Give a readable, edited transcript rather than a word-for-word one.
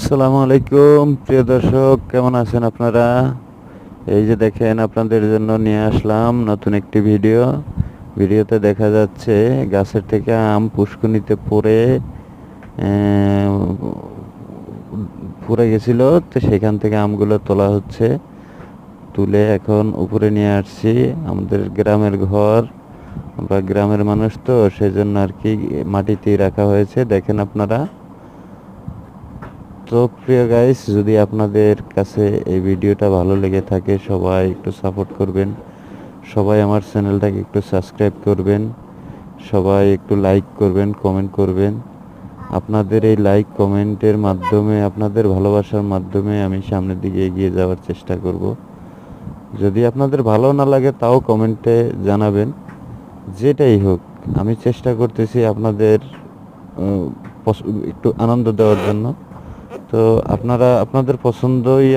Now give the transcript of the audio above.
আসসালামু আলাইকুম প্রিয় দর্শক, কেমন আছেন আপনারা? এই যে দেখেন, আপনাদের জন্য নিয়ে আসলাম নতুন একটি ভিডিওতে দেখা যাচ্ছে গাছের থেকে আম পুষ্কুনিতে পড়ে গেছিল। তো সেখান থেকে আমগুলো তোলা হচ্ছে, তুলে এখন উপরে নিয়ে আসছি। আমাদের গ্রামের ঘর, আমরা গ্রামের মানুষ, তো সেজন্য আর কি মাটিতেই রাখা হয়েছে, দেখেন আপনারা। তো প্রিয় গাইস, যদি আপনাদের কাছে এই ভিডিওটা ভালো লেগে থাকে, সবাই একটু সাপোর্ট করবেন, সবাই আমার চ্যানেলটাকে একটু সাবস্ক্রাইব করবেন, সবাই একটু লাইক করবেন, কমেন্ট করবেন। আপনাদের এই লাইক কমেন্টের মাধ্যমে, আপনাদের ভালোবাসার মাধ্যমে আমি সামনের দিকে এগিয়ে যাওয়ার চেষ্টা করব। যদি আপনাদের ভালো না লাগে তাও কমেন্টে জানাবেন, যেটাই হোক। আমি চেষ্টা করতেছি আপনাদের একটু আনন্দ দেওয়ার জন্য। তো আপনারা আপনাদের পছন্দই